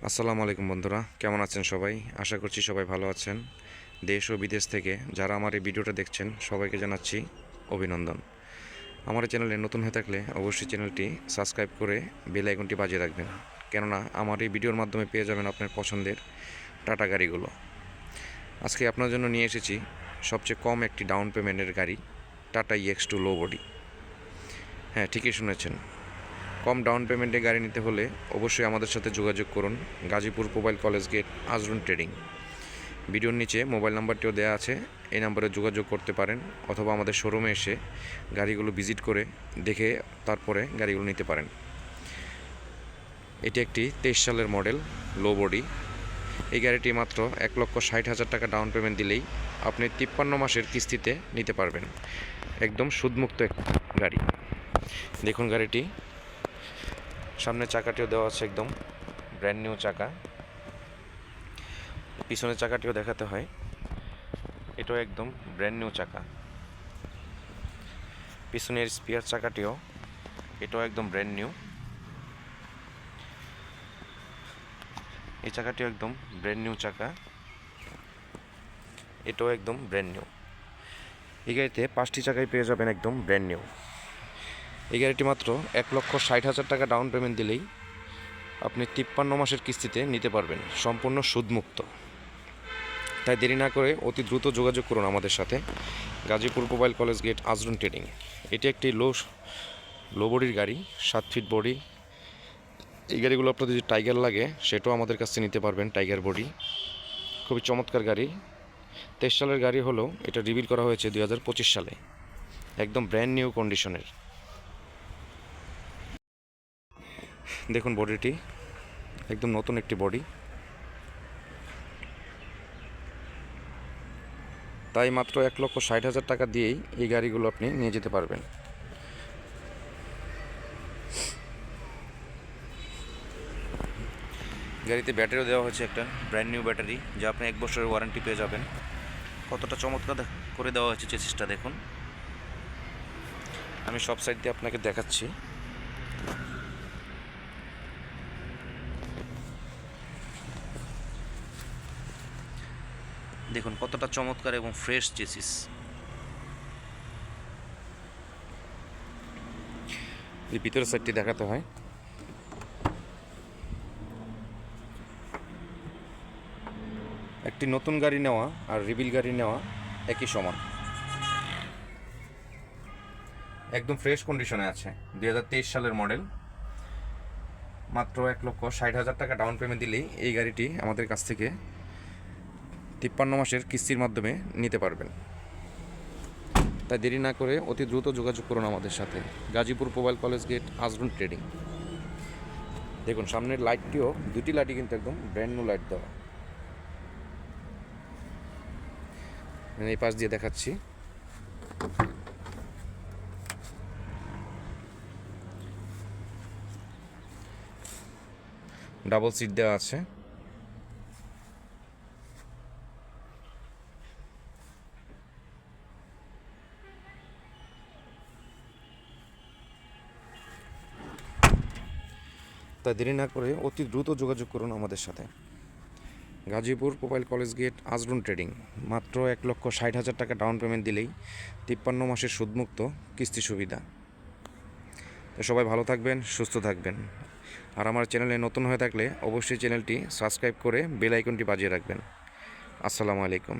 আসসালামু আলাইকুম বন্ধুরা, কেমন আছেন সবাই? আশা করছি সবাই ভালো আছেন। দেশ ও বিদেশ থেকে যারা আমার এই ভিডিওটা দেখছেন সবাইকে জানাচ্ছি অভিনন্দন। আমার এই চ্যানেলে নতুন হয়ে থাকলে অবশ্যই চ্যানেলটি সাবস্ক্রাইব করে বেল আইকনটি বাজিয়ে রাখবেন, কেননা আমার এই ভিডিওর মাধ্যমে পেয়ে যাবেন আপনার পছন্দের টাটা গাড়িগুলো। আজকে আপনার জন্য নিয়ে এসেছি সবচেয়ে কম একটি ডাউন পেমেন্টের গাড়ি, টাটা EX2 লো বডি। হ্যাঁ, ঠিকই শুনেছেন, কম ডাউন পেমেন্টে গাড়ি নিতে হলে অবশ্যই আমাদের সাথে যোগাযোগ করুন। Gazipur mobile college gate, Azrun trading. ভিডিওর নিচে মোবাইল নাম্বারটিও দেওয়া আছে, এই নাম্বারে যোগাযোগ করতে পারেন, অথবা আমাদের শোরুমে এসে গাড়িগুলো ভিজিট করে দেখে তারপরে গাড়িগুলো নিতে পারেন। এটি একটি 23 সালের মডেল লো বডি। এই গাড়িটি মাত্র 1,60,000 টাকা ডাউন পেমেন্ট দিলেই আপনি 53 মাসের কিস্তিতে নিতে পারবেন। একদম সুদমুক্ত গাড়ি। দেখুন গাড়িটি, সামনের চাকাটিও দেওয়া আছে একদম ব্র্যান্ড নিউ চাকা। পিছনের চাকাটিও দেখাতে হয়, এটাও একদম ব্র্যান্ড নিউ চাকা। পিছনের স্পেয়ার চাকাটিও, এটাও একদম ব্র্যান্ড নিউ। এই চাকাটিও একদম ব্র্যান্ড নিউ চাকা, এটাও একদম ব্র্যান্ড নিউ। এই গাড়িতে 5টি চাকাই পেয়ে যাবেন একদম ব্র্যান্ড নিউ। এই গাড়িটি মাত্র 1,60,000 টাকা ডাউন পেমেন্ট দিলেই আপনি 53 মাসের কিস্তিতে নিতে পারবেন, সম্পূর্ণ সুদমুক্ত। তাই দেরি না করে অতি দ্রুত যোগাযোগ করুন আমাদের সাথে। Gazipur mobile college gate, Azrun trading. এটি একটি লো বডির গাড়ি, 7 ফিট বডি। এই গাড়িগুলো আপনাদের যদি টাইগার লাগে সেটাও আমাদের কাছে নিতে পারবেন, টাইগার বডি। খুবই চমৎকার গাড়ি। 23 সালের গাড়ি হলেও এটা রিবিল করা হয়েছে 2025 সালে, একদম ব্র্যান্ড নিউ কন্ডিশনের। দেখুন বডিটি, একদম নতুন একটি বডি। তাই মাত্র 1,60,000 টাকা দিয়েই এই গাড়িগুলো আপনি নিয়ে যেতে পারবেন। গাড়িতে ব্যাটারিও দেওয়া হয়েছে একটা ব্র্যান্ড নিউ ব্যাটারি, যা আপনি 1 বছরের ওয়ারেন্টি পেয়ে যাবেন। কতটা চমৎকার করে দেওয়া হয়েছে চেসিসটা দেখুন। আমি সব সাইড দিয়ে আপনাকে দেখাচ্ছি। দেখুন কতটা চমৎকার এবং ফ্রেশ চেসিস। এই ভিতরের সাইডটি দেখাতে হয়। একটি নতুন গাড়ি নেওয়া আর রিবিল গাড়ি নেওয়া একই সমান। একদম ফ্রেশ কন্ডিশনে আছে, 2023 সালের মডেল। মাত্র 1,60,000 টাকা ডাউন পেমেন্ট দিলেই এই গাড়িটি আমাদের কাছ থেকে 53 মাসের কিস্তির মাধ্যমে নিতে পারবেন। তাই দেরি না করে অতি দ্রুত যোগাযোগ করুন আমাদের সাথে। Gazipur mobile college gate, Azrun trading. দেখুন সামনের লাইটটিও, 2টি লাইটই কিন্তু একদম ব্র্যান্ড নিউ লাইট দেওয়া। এই পাশ দিয়ে দেখাচ্ছি। ডাবল সিট দেওয়া আছে। তাই দেরি না করে অতি দ্রুত যোগাযোগ করুন আমাদের সাথে। Gazipur mobile college gate, Azrun trading. মাত্র 1,60,000 টাকা ডাউন পেমেন্ট দিলেই 53 মাসের সুদমুক্ত কিস্তি সুবিধা। তো সবাই ভালো থাকবেন, সুস্থ থাকবেন। আর আমার চ্যানেলে নতুন হয়ে থাকলে অবশ্যই চ্যানেলটি সাবস্ক্রাইব করে বেল আইকনটি বাজিয়ে রাখবেন। আসসালামু আলাইকুম।